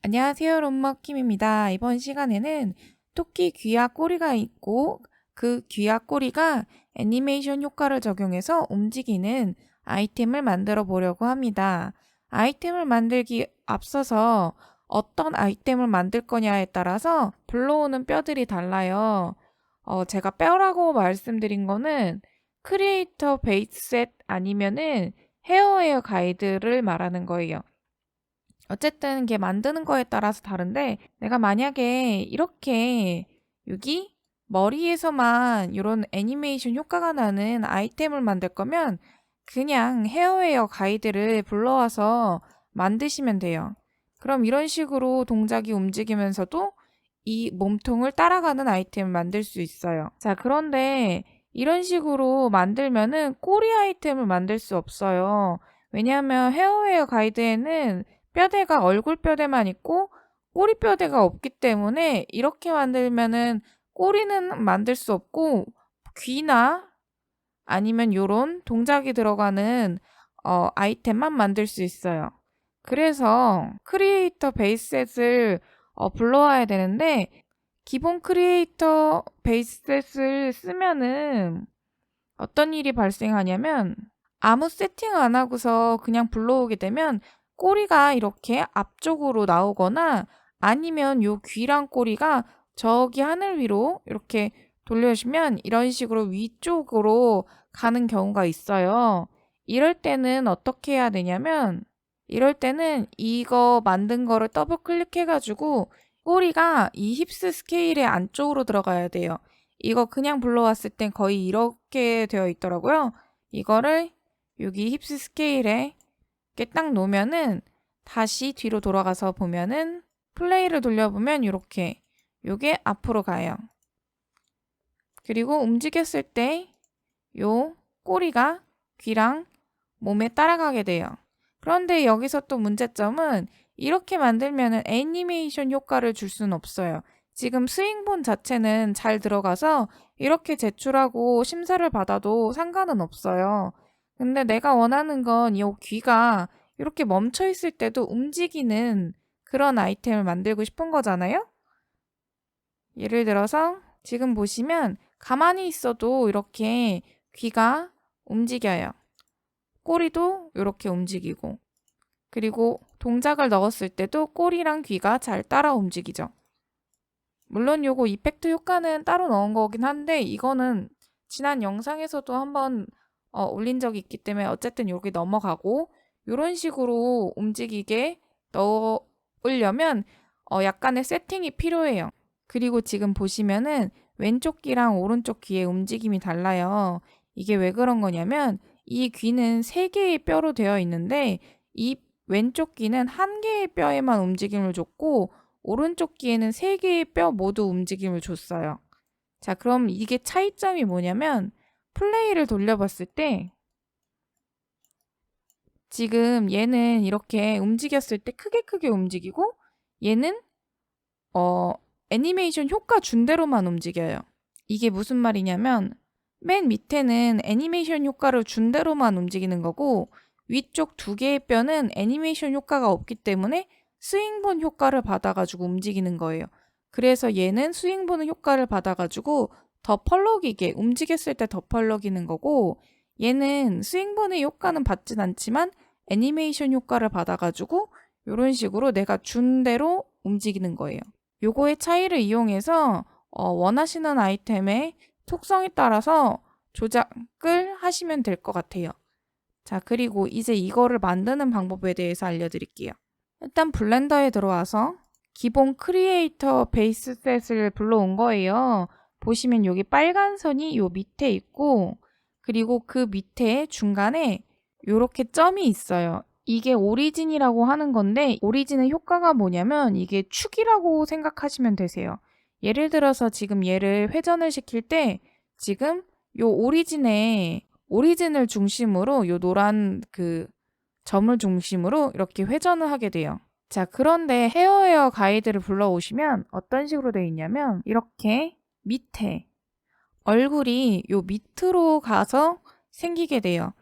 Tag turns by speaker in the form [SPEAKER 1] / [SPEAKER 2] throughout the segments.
[SPEAKER 1] 안녕하세요, 롬머킴입니다. 이번 시간에는 토끼 귀와 꼬리가 있고 그 귀와 꼬리가 애니메이션 효과를 적용해서 움직이는 아이템을 만들어 보려고 합니다. 아이템을 만들기 앞서서 어떤 아이템을 만들 거냐에 따라서 불러오는 뼈들이 달라요. 제가 뼈라고 말씀드린 거는 크리에이터 베이스 셋 아니면은 헤어웨어 가이드를 말하는 거예요. 어쨌든 걔 만드는 거에 따라서 다른데 내가 만약에 이렇게 여기 머리에서만 이런 애니메이션 효과가 나는 아이템을 만들 거면 그냥 헤어웨어 가이드를 불러와서 만드시면 돼요. 그럼 이런 식으로 동작이 움직이면서도 이 몸통을 따라가는 아이템을 만들 수 있어요. 자, 그런데 이런 식으로 만들면은 꼬리 아이템을 만들 수 없어요. 왜냐하면 헤어웨어 가이드에는 뼈대가 얼굴 뼈대만 있고 꼬리 뼈대가 없기 때문에 이렇게 만들면은 꼬리는 만들 수 없고 귀나 아니면 요런 동작이 들어가는 아이템만 만들 수 있어요. 그래서 크리에이터 베이스셋을 불러와야 되는데 기본 크리에이터 베이스셋을 쓰면은 어떤 일이 발생하냐면 아무 세팅 안 하고서 그냥 불러오게 되면 꼬리가 이렇게 앞쪽으로 나오거나 아니면 요 귀랑 꼬리가 저기 하늘 위로 이렇게 돌려주시면 이런 식으로 위쪽으로 가는 경우가 있어요. 이럴 때는 어떻게 해야 되냐면 이럴 때는 이거 만든 거를 더블 클릭해가지고 꼬리가 이 힙스 스케일의 안쪽으로 들어가야 돼요. 이거 그냥 불러왔을 땐 거의 이렇게 되어 있더라고요. 이거를 여기 힙스 스케일에 이렇게 딱 놓으면은 다시 뒤로 돌아가서 보면은 플레이를 돌려보면 이렇게 요게 앞으로 가요. 그리고 움직였을 때 요 꼬리가 귀랑 몸에 따라가게 돼요. 그런데 여기서 또 문제점은 이렇게 만들면은 애니메이션 효과를 줄 수는 없어요. 지금 스윙본 자체는 잘 들어가서 이렇게 제출하고 심사를 받아도 상관은 없어요. 근데 내가 원하는 건 이 귀가 이렇게 멈춰 있을 때도 움직이는 그런 아이템을 만들고 싶은 거잖아요? 예를 들어서 지금 보시면 가만히 있어도 이렇게 귀가 움직여요. 꼬리도 이렇게 움직이고 그리고 동작을 넣었을 때도 꼬리랑 귀가 잘 따라 움직이죠. 물론 요거 이펙트 효과는 따로 넣은 거긴 한데 이거는 지난 영상에서도 한번 올린 적이 있기 때문에 어쨌든 여기 넘어가고 이런 식으로 움직이게 넣으려면 약간의 세팅이 필요해요. 그리고 지금 보시면은 왼쪽 귀랑 오른쪽 귀의 움직임이 달라요. 이게 왜 그런 거냐면 이 귀는 3개의 뼈로 되어 있는데 이 왼쪽 귀는 1개의 뼈에만 움직임을 줬고 오른쪽 귀에는 3개의 뼈 모두 움직임을 줬어요. 자, 그럼 이게 차이점이 뭐냐면 플레이를 돌려봤을 때 지금 얘는 이렇게 움직였을 때 크게 움직이고 얘는 애니메이션 효과 준 대로만 움직여요. 이게 무슨 말이냐면 맨 밑에는 애니메이션 효과를 준 대로만 움직이는 거고 위쪽 2개의 뼈는 애니메이션 효과가 없기 때문에 스윙본 효과를 받아가지고 움직이는 거예요. 그래서 얘는 스윙본 효과를 받아가지고 더 펄럭이게 움직였을 때 더 펄럭이는 거고 얘는 스윙본의 효과는 받진 않지만 애니메이션 효과를 받아가지고 이런 식으로 내가 준 대로 움직이는 거예요. 요거의 차이를 이용해서 원하시는 아이템의 속성에 따라서 조작을 하시면 될 것 같아요. 자, 그리고 이제 이거를 만드는 방법에 대해서 알려드릴게요. 일단 블렌더에 들어와서 기본 크리에이터 베이스 셋을 불러온 거예요. 보시면 여기 빨간 선이 요 밑에 있고 그리고 그 밑에 중간에 요렇게 점이 있어요. 이게 오리진이라고 하는 건데 오리진의 효과가 뭐냐면 이게 축이라고 생각하시면 되세요. 예를 들어서 지금 얘를 회전을 시킬 때 지금 요 오리진을 중심으로 요 노란 그 점을 중심으로 이렇게 회전을 하게 돼요. 자, 그런데 헤어웨어 가이드를 불러오시면 어떤 식으로 되어 있냐면 이렇게 밑에 얼굴이 요 밑으로 가서 생기게 돼요.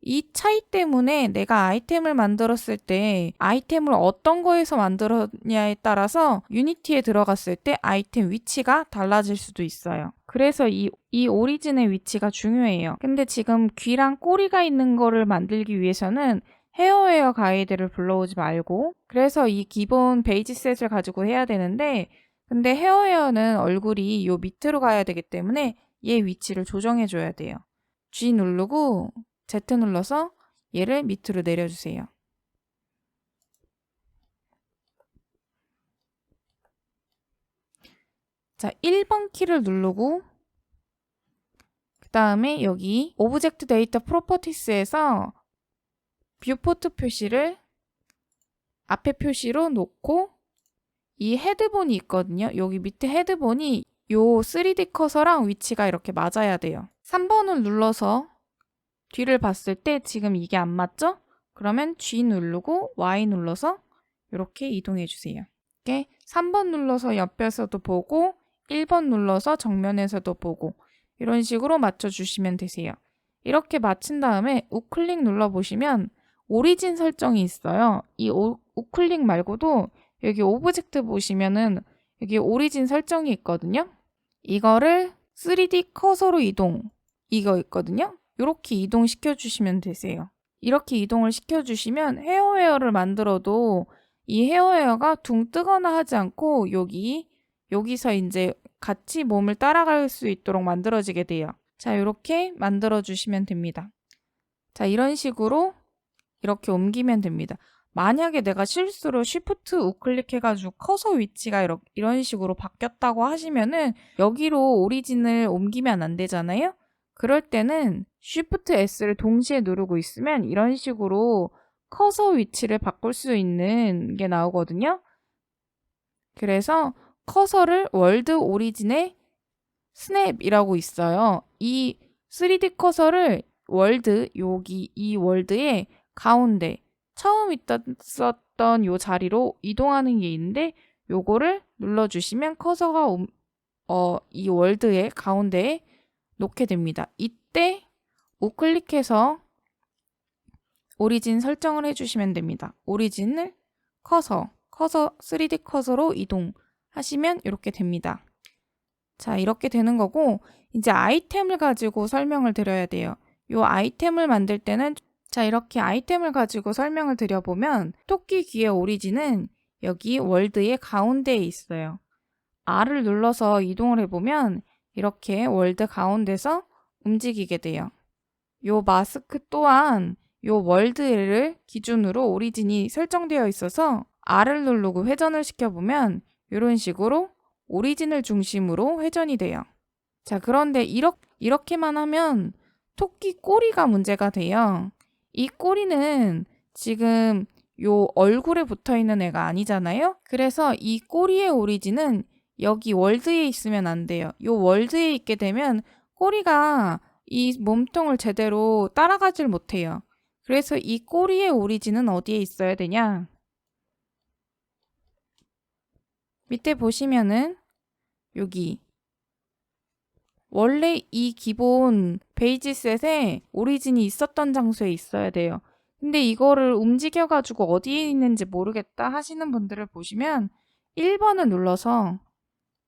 [SPEAKER 1] 이 차이 때문에 내가 아이템을 만들었을 때 아이템을 어떤 거에서 만들었냐에 따라서 유니티에 들어갔을 때 아이템 위치가 달라질 수도 있어요. 그래서 이 오리진의 위치가 중요해요. 근데 지금 귀랑 꼬리가 있는 거를 만들기 위해서는 헤어웨어 가이드를 불러오지 말고, 그래서 이 기본 베이지 셋을 가지고 해야 되는데, 근데 헤어웨어는 얼굴이 요 밑으로 가야 되기 때문에 얘 위치를 조정해 줘야 돼요. G 누르고 Z 눌러서 얘를 밑으로 내려주세요. 자, 1번 키를 누르고 그 다음에 여기 오브젝트 데이터 프로퍼티스에서 뷰포트 표시를 앞에 표시로 놓고 이 헤드본이 있거든요. 여기 밑에 헤드본이 요 3D 커서랑 위치가 이렇게 맞아야 돼요. 3번을 눌러서 뒤를 봤을 때 지금 이게 안 맞죠? 그러면 G 누르고 Y 눌러서 이렇게 이동해 주세요. 이렇게 3번 눌러서 옆에서도 보고 1번 눌러서 정면에서도 보고 이런 식으로 맞춰주시면 되세요. 이렇게 마친 다음에 우클릭 눌러보시면 오리진 설정이 있어요. 이 우클릭 말고도 여기 오브젝트 보시면은 여기 오리진 설정이 있거든요. 이거를 3D 커서로 이동, 이거 있거든요. 이렇게 이동시켜 주시면 되세요. 이렇게 이동을 시켜주시면 헤어웨어를 만들어도 이 헤어웨어가 둥 뜨거나 하지 않고 여기서 이제 같이 몸을 따라갈 수 있도록 만들어지게 돼요. 자, 이렇게 만들어 주시면 됩니다. 자, 이런 식으로 이렇게 옮기면 됩니다. 만약에 내가 실수로 Shift 우클릭해가지고 커서 위치가 이런 식으로 바뀌었다고 하시면은 여기로 오리진을 옮기면 안 되잖아요? 그럴 때는 Shift S를 동시에 누르고 있으면 이런 식으로 커서 위치를 바꿀 수 있는 게 나오거든요. 그래서 커서를 월드 오리진의 스냅이라고 있어요. 이 3D 커서를 월드, 여기 이 월드의 가운데 처음 있었던 요 자리로 이동하는 게 있는데 요거를 눌러주시면 커서가 이 월드의 가운데에 놓게 됩니다. 이때 우클릭해서 오리진 설정을 해주시면 됩니다. 오리진을 커서 3D 커서로 이동하시면 이렇게 됩니다. 자, 이렇게 되는 거고 이제 아이템을 가지고 설명을 드려야 돼요. 요 아이템을 만들 때는 자, 이렇게 아이템을 가지고 설명을 드려보면 토끼 귀의 오리진은 여기 월드의 가운데에 있어요. R을 눌러서 이동을 해보면 이렇게 월드 가운데서 움직이게 돼요. 요 마스크 또한 요 월드를 기준으로 오리진이 설정되어 있어서 R을 누르고 회전을 시켜보면 이런 식으로 오리진을 중심으로 회전이 돼요. 자, 그런데 이렇게만 하면 토끼 꼬리가 문제가 돼요. 이 꼬리는 지금 요 얼굴에 붙어 있는 애가 아니잖아요? 그래서 이 꼬리의 오리진은 여기 월드에 있으면 안 돼요. 요 월드에 있게 되면 꼬리가 이 몸통을 제대로 따라가질 못해요. 그래서 이 꼬리의 오리진은 어디에 있어야 되냐? 밑에 보시면은 여기 원래 이 기본 베이지 셋에 오리진이 있었던 장소에 있어야 돼요. 근데 이거를 움직여가지고 어디에 있는지 모르겠다 하시는 분들을 보시면 1번을 눌러서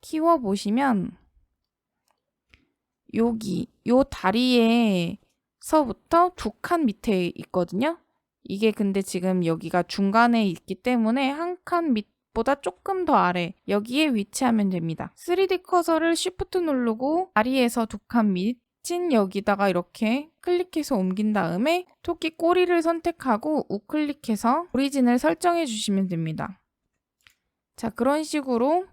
[SPEAKER 1] 키워보시면 여기 요 다리에서부터 두 칸 밑에 있거든요. 이게 근데 지금 여기가 중간에 있기 때문에 한 칸 밑보다 조금 더 아래 여기에 위치하면 됩니다. 3D 커서를 Shift 누르고 다리에서 두 칸 밑인 여기다가 이렇게 클릭해서 옮긴 다음에 토끼 꼬리를 선택하고 우클릭해서 오리진을 설정해 주시면 됩니다. 자, 그런 식으로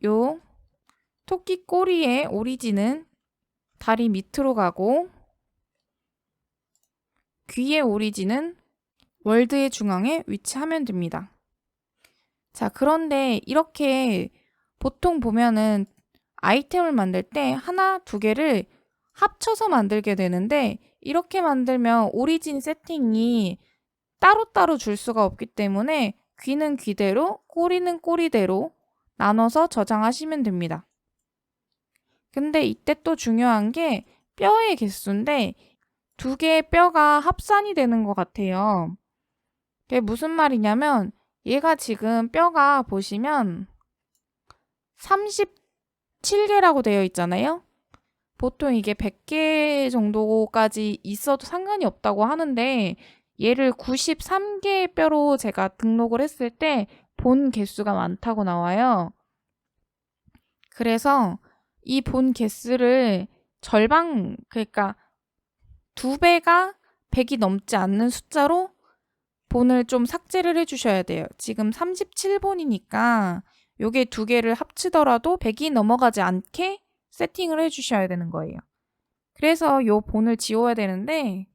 [SPEAKER 1] 요 토끼 꼬리의 오리진은 다리 밑으로 가고 귀의 오리진은 월드의 중앙에 위치하면 됩니다. 자, 그런데 이렇게 보통 보면은 아이템을 만들 때 하나, 두 개를 합쳐서 만들게 되는데 이렇게 만들면 오리진 세팅이 따로따로 줄 수가 없기 때문에 귀는 귀대로, 꼬리는 꼬리대로 나눠서 저장하시면 됩니다. 근데 이때 또 중요한 게 뼈의 개수인데 두 개의 뼈가 합산이 되는 것 같아요. 그게 무슨 말이냐면 얘가 지금 뼈가 보시면 37개라고 되어 있잖아요. 보통 이게 100개 정도까지 있어도 상관이 없다고 하는데 얘를 93개의 뼈로 제가 등록을 했을 때 본 개수가 많다고 나와요. 그래서 이 본 개수를 절반, 그러니까 2배가 100이 넘지 않는 숫자로 본을 좀 삭제를 해주셔야 돼요. 지금 37본이니까 요게 두 개를 합치더라도 100이 넘어가지 않게 세팅을 해주셔야 되는 거예요. 그래서 요 본을 지워야 되는데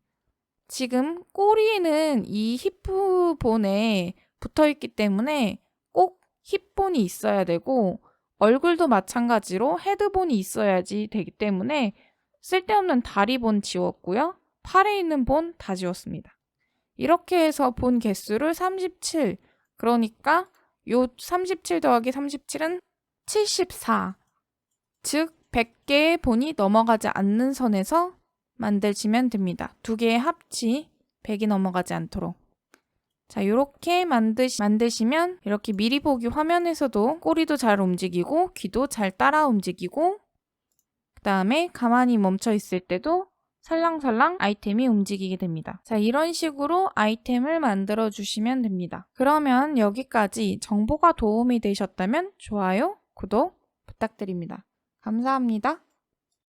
[SPEAKER 1] 지금 꼬리에는 이 히프 본에 붙어있기 때문에 꼭 힙본이 있어야 되고 얼굴도 마찬가지로 헤드본이 있어야지 되기 때문에 쓸데없는 다리본 지웠고요. 팔에 있는 본 다 지웠습니다. 이렇게 해서 본 개수를 37, 그러니까 요 37 더하기 37은 74, 즉 100개의 본이 넘어가지 않는 선에서 만드시면 됩니다. 두 개의 합치 100이 넘어가지 않도록. 자, 이렇게 만드시면 이렇게 미리 보기 화면에서도 꼬리도 잘 움직이고 귀도 잘 따라 움직이고 그 다음에 가만히 멈춰 있을 때도 살랑살랑 아이템이 움직이게 됩니다. 자, 이런 식으로 아이템을 만들어 주시면 됩니다. 그러면 여기까지 정보가 도움이 되셨다면 좋아요, 구독 부탁드립니다. 감사합니다.